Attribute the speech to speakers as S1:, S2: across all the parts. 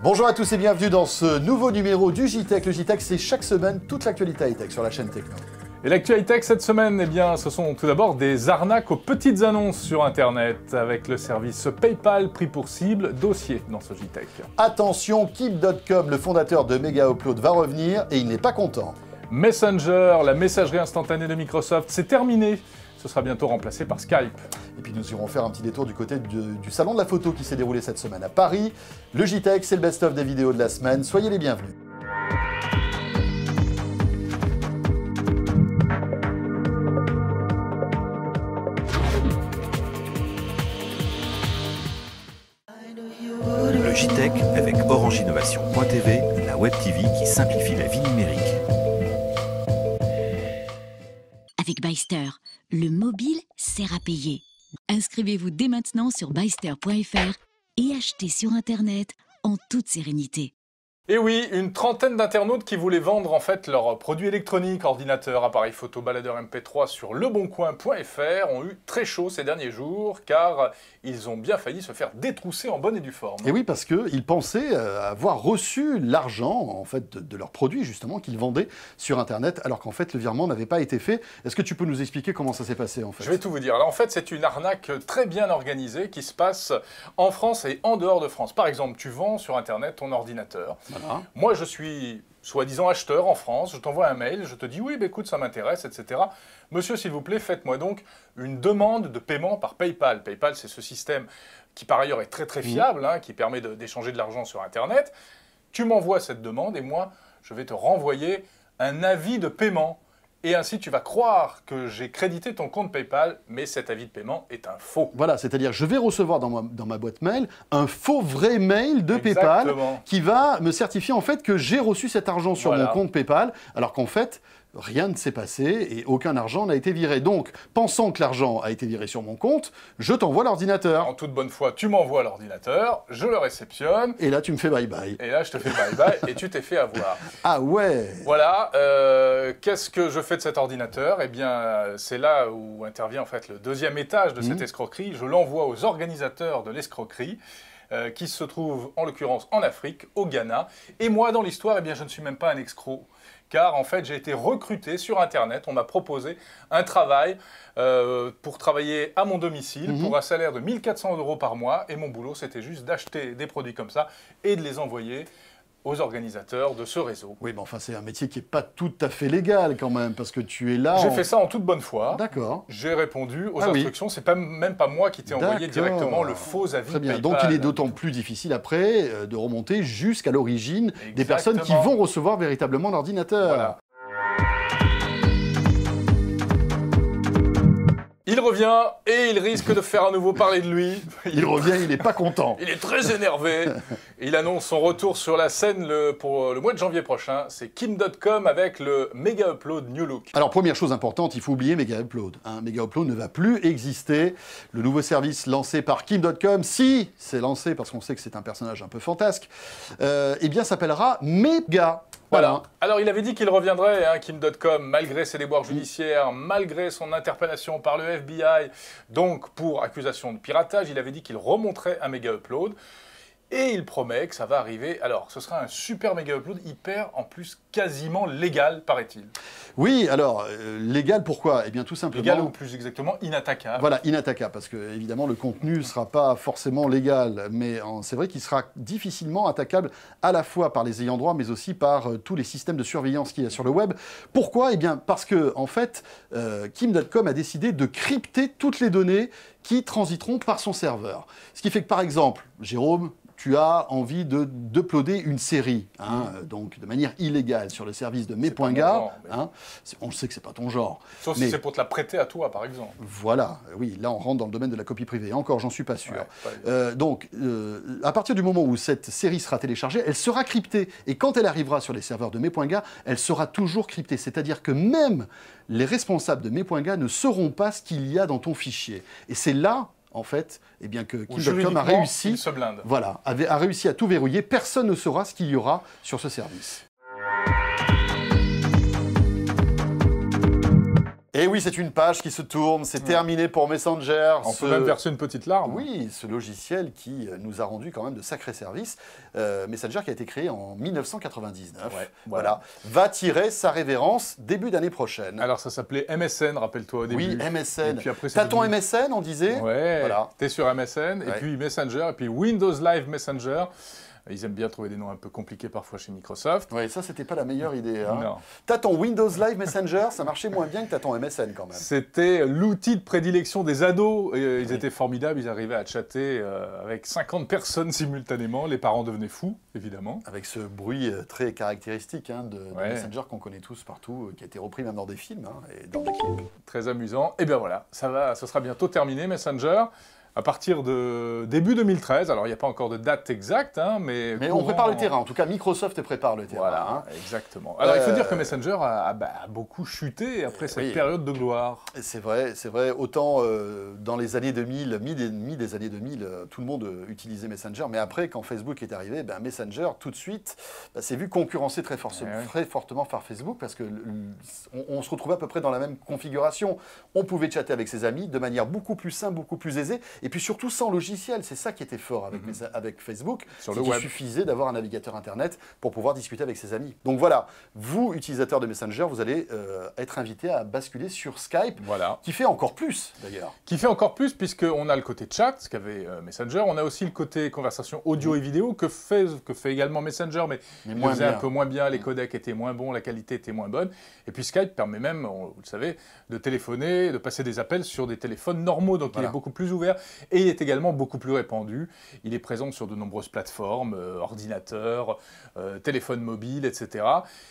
S1: Bonjour à tous et bienvenue dans ce nouveau numéro du JTech. Le JTech, c'est chaque semaine toute l'actualité high-tech sur la chaîne Techno.
S2: Et l'actu high-tech cette semaine, eh bien, ce sont tout d'abord des arnaques aux petites annonces sur Internet, avec le service PayPal pris pour cible, dossier dans ce JTech.
S1: Attention, Keep.com, le fondateur de Mega Upload, va revenir et il n'est pas content.
S2: Messenger, la messagerie instantanée de Microsoft, c'est terminé. Ce sera bientôt remplacé par Skype.
S1: Et puis nous irons faire un petit détour du côté du salon de la photo qui s'est déroulé cette semaine à Paris. Le JTech, c'est le best-of des vidéos de la semaine. Soyez les bienvenus.
S3: Le JTech avec Orangeinnovation.tv, la web TV qui simplifie la vie numérique.
S4: Avec Byster, le mobile sert à payer. Inscrivez-vous dès maintenant sur byster.fr et achetez sur Internet en toute sérénité.
S2: Et oui, une trentaine d'internautes qui voulaient vendre en fait leurs produits électroniques, ordinateurs, appareils photo, baladeurs MP3 sur leboncoin.fr ont eu très chaud ces derniers jours car ils ont bien failli se faire détrousser en bonne et due forme.
S1: Et oui, parce qu'ils pensaient avoir reçu l'argent en fait, de leurs produits justement qu'ils vendaient sur Internet alors qu'en fait le virement n'avait pas été fait. Est-ce que tu peux nous expliquer comment ça s'est passé en fait?
S2: Je vais tout vous dire. Alors en fait, c'est une arnaque très bien organisée qui se passe en France et en dehors de France. Par exemple, tu vends sur Internet ton ordinateur. Voilà. Moi, je suis soi-disant acheteur en France, je t'envoie un mail, je te dis « oui, bah, écoute, ça m'intéresse, etc. » Monsieur, s'il vous plaît, faites-moi donc une demande de paiement par PayPal. PayPal, c'est ce système qui, par ailleurs, est très très fiable, qui permet d'échanger de l'argent sur Internet. Tu m'envoies cette demande et moi, je vais te renvoyer un avis de paiement. Et ainsi, tu vas croire que j'ai crédité ton compte PayPal, mais cet avis de paiement est un faux.
S1: Voilà, c'est-à-dire je vais recevoir dans ma boîte mail un faux vrai mail de PayPal qui va me certifier en fait que j'ai reçu cet argent sur mon compte PayPal, alors qu'en fait, rien ne s'est passé et aucun argent n'a été viré. Donc, pensant que l'argent a été viré sur mon compte, je t'envoie l'ordinateur.
S2: En toute bonne foi, tu m'envoies l'ordinateur, je le réceptionne.
S1: Et là, tu me fais bye-bye.
S2: Et là, je te fais bye-bye et tu t'es fait avoir.
S1: Ah ouais.
S2: Voilà. Qu'est-ce que je fais de cet ordinateur? Eh bien, c'est là où intervient en fait le deuxième étage de cette escroquerie. Je l'envoie aux organisateurs de l'escroquerie. Qui se trouvent en l'occurrence en Afrique, au Ghana. Et moi, dans l'histoire, eh bien, je ne suis même pas un escroc. Car en fait, j'ai été recruté sur Internet. On m'a proposé un travail pour travailler à mon domicile pour un salaire de 1 400 € par mois. Et mon boulot, c'était juste d'acheter des produits comme ça et de les envoyer aux organisateurs de ce réseau.
S1: Oui, mais enfin, c'est un métier qui n'est pas tout à fait légal quand même, parce que tu es là...
S2: J'ai fait ça en toute bonne foi.
S1: D'accord.
S2: J'ai répondu aux instructions. C'est même pas moi qui t'ai envoyé directement le faux avis
S1: Très bien.
S2: PayPal.
S1: Donc il est d'autant plus difficile après de remonter jusqu'à l'origine des personnes qui vont recevoir véritablement l'ordinateur.
S2: Voilà. Il revient et il risque de faire à nouveau parler de lui.
S1: Il revient, il n'est pas content.
S2: Il est très énervé. Il annonce son retour sur la scène pour le mois de janvier prochain. C'est Kim.com avec le Mega Upload New Look.
S1: Alors première chose importante, il faut oublier Mega Upload. Mega Upload ne va plus exister. Le nouveau service lancé par Kim.com, si c'est lancé parce qu'on sait que c'est un personnage un peu fantasque, eh bien s'appellera Mega. Voilà.
S2: Alors, il avait dit qu'il reviendrait, Kim.com, malgré ses déboires judiciaires, malgré son interpellation par le FBI, donc pour accusation de piratage, il avait dit qu'il remonterait un Mega Upload. Et il promet que ça va arriver. Alors, ce sera un super Mega Upload, hyper, en plus, quasiment légal, paraît-il.
S1: Oui, alors, légal pourquoi? Eh bien, tout simplement...
S2: Légal ou plus exactement, inattaquable.
S1: Voilà, inattaquable, parce que, évidemment, le contenu ne sera pas forcément légal, mais c'est vrai qu'il sera difficilement attaquable à la fois par les ayants droit, mais aussi par tous les systèmes de surveillance qu'il y a sur le web. Pourquoi? Eh bien, parce que, en fait, Kim.com a décidé de crypter toutes les données qui transiteront par son serveur. Ce qui fait que, par exemple, Jérôme, tu as envie d'uploader une série, donc de manière illégale sur le service de mes.ga. On sait que c'est pas ton genre.
S2: Sauf si c'est pour te la prêter à toi, par exemple.
S1: Voilà, oui, là on rentre dans le domaine de la copie privée. Encore, j'en suis pas sûr. Donc, à partir du moment où cette série sera téléchargée, elle sera cryptée. Et quand elle arrivera sur les serveurs de mes.ga, elle sera toujours cryptée. C'est-à-dire que même les responsables de mes.ga ne sauront pas ce qu'il y a dans ton fichier. Et c'est là... en fait, eh bien que Kim.com a réussi, a réussi à tout verrouiller. Personne ne saura ce qu'il y aura sur ce service. Et oui, c'est une page qui se tourne, c'est terminé pour Messenger.
S2: On peut même verser une petite larme.
S1: Oui, ce logiciel qui nous a rendu quand même de sacrés services. Messenger qui a été créé en 1999.
S2: Ouais,
S1: voilà. Va tirer sa révérence début d'année prochaine.
S2: Alors ça s'appelait MSN, rappelle-toi au début.
S1: Oui, MSN.
S2: T'as
S1: ton MSN, on disait.
S2: Ouais,
S1: voilà.
S2: T'es sur MSN, et puis Messenger, et puis Windows Live Messenger. Ils aiment bien trouver des noms un peu compliqués parfois chez Microsoft.
S1: Oui, ça, c'était pas la meilleure idée. Hein.
S2: Non.
S1: T'as ton Windows Live Messenger, ça marchait moins bien que t'as ton MSN quand même.
S2: C'était l'outil de prédilection des ados. Ils étaient formidables, ils arrivaient à chatter avec 50 personnes simultanément. Les parents devenaient fous, évidemment.
S1: Avec ce bruit très caractéristique de Messenger qu'on connaît tous partout, qui a été repris même dans des films et dans des clips.
S2: Très amusant. Et bien voilà, ce sera bientôt terminé, Messenger. À partir de début 2013, alors il n'y a pas encore de date exacte, mais
S1: on prépare le terrain. En tout cas, Microsoft prépare le terrain.
S2: Voilà, exactement. Alors il faut dire que Messenger a beaucoup chuté après cette période de gloire.
S1: C'est vrai. Autant dans les années 2000, mi des années 2000, tout le monde utilisait Messenger, mais après, quand Facebook est arrivé, Messenger, tout de suite, s'est vu concurrencer très fortement par Facebook, parce qu'on se retrouvait à peu près dans la même configuration. On pouvait chatter avec ses amis de manière beaucoup plus simple, beaucoup plus aisée, et puis surtout sans logiciel. C'est ça qui était fort avec Facebook. Il suffisait d'avoir un navigateur Internet pour pouvoir discuter avec ses amis. Donc voilà, vous, utilisateurs de Messenger, vous allez être invités à basculer sur Skype, qui fait encore plus d'ailleurs.
S2: Qui fait encore plus, puisqu'on a le côté chat, ce qu'avait Messenger. On a aussi le côté conversation audio et vidéo que fait également Messenger, mais il le faisait un peu moins bien, les codecs étaient moins bons, la qualité était moins bonne. Et puis Skype permet même, vous le savez, de téléphoner, de passer des appels sur des téléphones normaux, donc il est beaucoup plus ouvert. Et il est également beaucoup plus répandu. Il est présent sur de nombreuses plateformes, ordinateurs, téléphones mobiles, etc.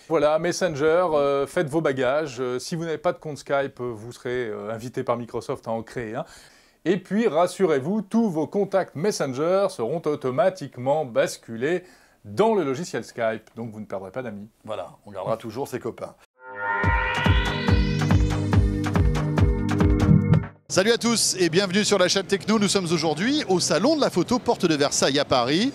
S2: Voilà, Messenger, faites vos bagages. Si vous n'avez pas de compte Skype, vous serez invité par Microsoft à en créer un. Et puis, rassurez-vous, tous vos contacts Messenger seront automatiquement basculés dans le logiciel Skype. Donc, vous ne perdrez pas d'amis.
S1: Voilà, on gardera toujours ses copains. Salut à tous et bienvenue sur la chaîne Techno. Nous sommes aujourd'hui au Salon de la Photo, porte de Versailles à Paris,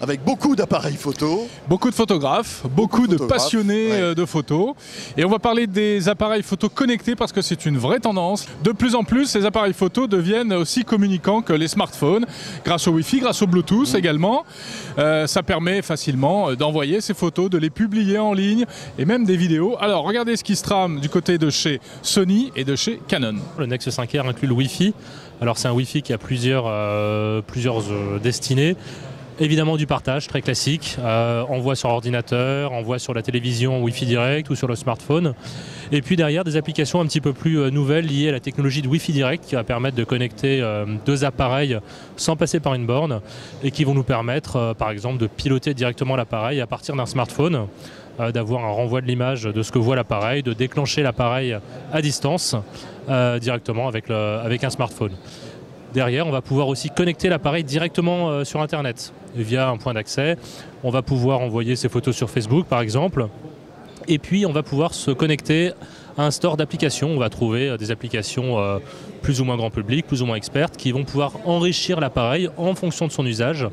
S1: avec beaucoup d'appareils photo.
S5: Beaucoup de photographes, beaucoup de passionnés de photos. Et on va parler des appareils photo connectés parce que c'est une vraie tendance. De plus en plus, ces appareils photo deviennent aussi communicants que les smartphones, grâce au Wi-Fi, grâce au Bluetooth également. Ça permet facilement d'envoyer ces photos, de les publier en ligne et même des vidéos. Alors regardez ce qui se trame du côté de chez Sony et de chez Canon.
S6: Le Nexus 5R inclut le Wi-Fi. Alors c'est un Wi-Fi qui a plusieurs destinées. Évidemment du partage, très classique, envoi sur ordinateur, envoi sur la télévision Wi-Fi direct ou sur le smartphone. Et puis derrière des applications un petit peu plus nouvelles liées à la technologie de Wi-Fi direct qui va permettre de connecter deux appareils sans passer par une borne et qui vont nous permettre par exemple de piloter directement l'appareil à partir d'un smartphone, d'avoir un renvoi de l'image de ce que voit l'appareil, de déclencher l'appareil à distance directement avec un smartphone. Derrière, on va pouvoir aussi connecter l'appareil directement sur Internet via un point d'accès. On va pouvoir envoyer ses photos sur Facebook, par exemple. Et puis, on va pouvoir se connecter à un store d'applications. On va trouver des applications plus ou moins grand public, plus ou moins expertes, qui vont pouvoir enrichir l'appareil en fonction de son usage.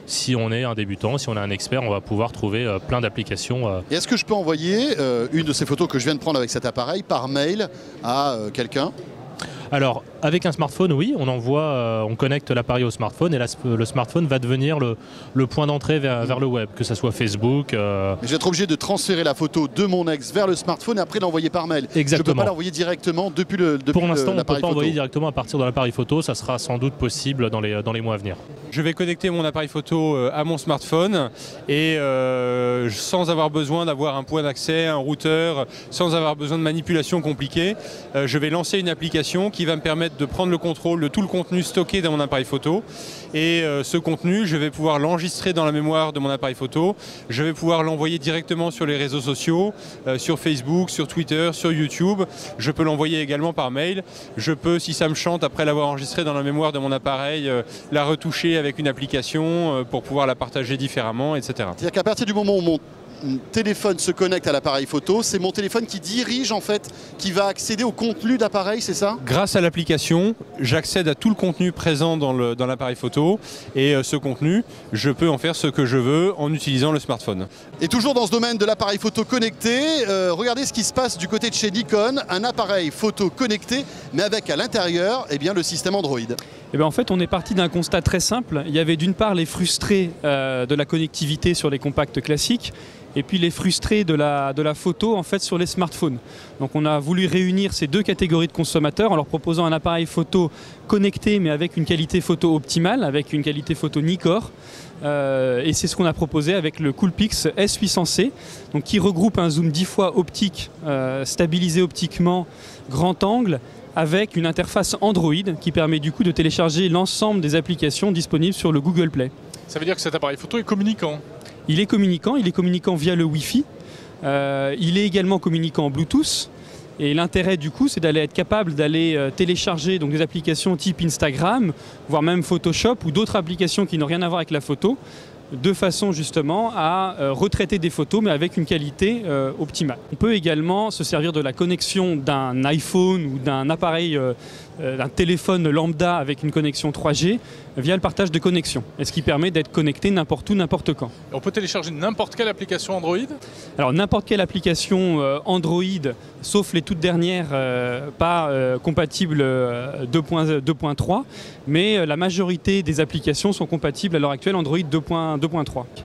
S6: Si on est un débutant, si on est un expert, on va pouvoir trouver plein d'applications.
S1: Et est-ce que je peux envoyer une de ces photos que je viens de prendre avec cet appareil par mail à quelqu'un ?
S6: Alors, avec un smartphone, oui, on connecte l'appareil au smartphone et là, le smartphone va devenir le point d'entrée vers le web, que ce soit Facebook.
S1: Mais je vais être obligé de transférer la photo de mon ex vers le smartphone et après l'envoyer par mail.
S6: Exactement.
S1: Je ne peux pas l'envoyer directement depuis l'appareil photo.
S6: Pour l'instant, on ne peut pas envoyer directement à partir de l'appareil photo, ça sera sans doute possible dans les mois à venir.
S7: Je vais connecter mon appareil photo à mon smartphone et sans avoir besoin d'avoir un point d'accès, un routeur, sans avoir besoin de manipulations compliquées, je vais lancer une application qui va me permettre de prendre le contrôle de tout le contenu stocké dans mon appareil photo. Et ce contenu, je vais pouvoir l'enregistrer dans la mémoire de mon appareil photo. Je vais pouvoir l'envoyer directement sur les réseaux sociaux, sur Facebook, sur Twitter, sur YouTube. Je peux l'envoyer également par mail. Je peux, si ça me chante, après l'avoir enregistré dans la mémoire de mon appareil, la retoucher avec une application pour pouvoir la partager différemment, etc.
S1: C'est-à-dire qu'à partir du moment où téléphone se connecte à l'appareil photo, c'est mon téléphone qui dirige en fait, qui va accéder au contenu d'appareil, c'est ça?
S7: Grâce à l'application, j'accède à tout le contenu présent dans l'appareil photo et ce contenu, je peux en faire ce que je veux en utilisant le smartphone.
S1: Et toujours dans ce domaine de l'appareil photo connecté, regardez ce qui se passe du côté de chez Nikon, un appareil photo connecté, mais avec à l'intérieur eh bien, le système Android.
S8: Eh bien, en fait, on est parti d'un constat très simple. Il y avait d'une part les frustrés de la connectivité sur les compacts classiques, et puis les frustrés de la photo en fait sur les smartphones. Donc on a voulu réunir ces deux catégories de consommateurs en leur proposant un appareil photo connecté mais avec une qualité photo optimale, avec une qualité photo Nikkor. Et c'est ce qu'on a proposé avec le Coolpix S800C, donc qui regroupe un zoom 10 fois optique, stabilisé optiquement, grand angle, avec une interface Android qui permet du coup de télécharger l'ensemble des applications disponibles sur le Google Play.
S5: Ça veut dire que cet appareil photo est communicant?
S8: Il est communicant via le Wi-Fi. Il est également communicant en Bluetooth. Et l'intérêt du coup, c'est être capable d'aller télécharger donc, des applications type Instagram, voire même Photoshop ou d'autres applications qui n'ont rien à voir avec la photo, de façon justement à retraiter des photos mais avec une qualité optimale. On peut également se servir de la connexion d'un iPhone ou d'un appareil, d'un téléphone lambda avec une connexion 3G via le partage de connexion, et ce qui permet d'être connecté n'importe où, n'importe quand.
S5: On peut télécharger n'importe quelle application Android?
S8: Alors n'importe quelle application Android, sauf les toutes dernières pas compatibles 2.3, mais la majorité des applications sont compatibles à l'heure actuelle Android 2.3.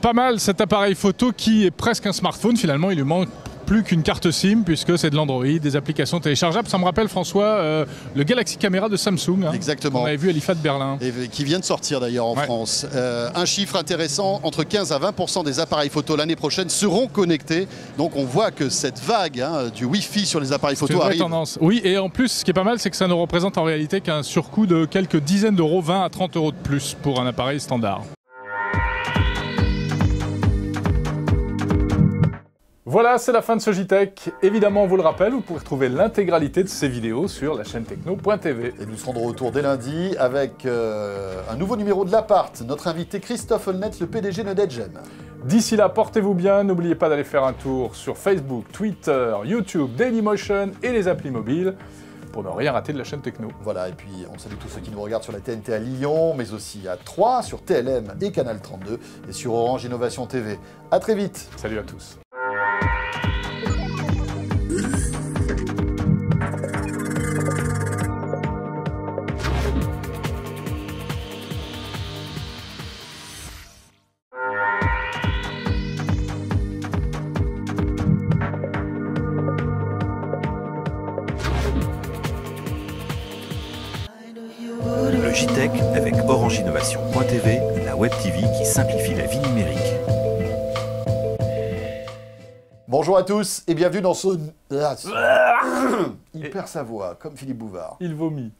S5: Pas mal cet appareil photo qui est presque un smartphone, finalement il lui manque plus qu'une carte SIM puisque c'est de l'Android, des applications téléchargeables. Ça me rappelle François le Galaxy Camera de Samsung.
S1: Exactement.
S5: On avait vu à l'IFA de Berlin.
S1: Et qui vient de sortir d'ailleurs en France. Un chiffre intéressant, entre 15 à 20% des appareils photo l'année prochaine seront connectés. Donc on voit que cette vague du Wi-Fi sur les appareils photo arrive.
S5: Tendance. Oui, et en plus ce qui est pas mal, c'est que ça ne représente en réalité qu'un surcoût de quelques dizaines d'euros, 20 à 30 euros de plus pour un appareil standard.
S2: Voilà, c'est la fin de ce JTech. Évidemment, on vous le rappelle, vous pourrez retrouver l'intégralité de ces vidéos sur la chaîne techno.tv.
S1: Et nous serons de retour dès lundi avec un nouveau numéro de l'Appart. Notre invité Christophe Holnetz, le PDG de NetGem.
S2: D'ici là, portez-vous bien. N'oubliez pas d'aller faire un tour sur Facebook, Twitter, YouTube, Dailymotion et les applis mobiles pour ne rien rater de la chaîne techno.
S1: Voilà, et puis on salue tous ceux qui nous regardent sur la TNT à Lyon, mais aussi à Troyes, sur TLM et Canal 32 et sur Orange Innovation TV. À très vite.
S2: Salut à tous.
S3: Le JTech avec Orange Innovation.tv, la web TV qui simplifie la vie numérique.
S1: Bonjour à tous et bienvenue dans ce... Il perd sa voix, comme Philippe Bouvard.
S2: Il vomit.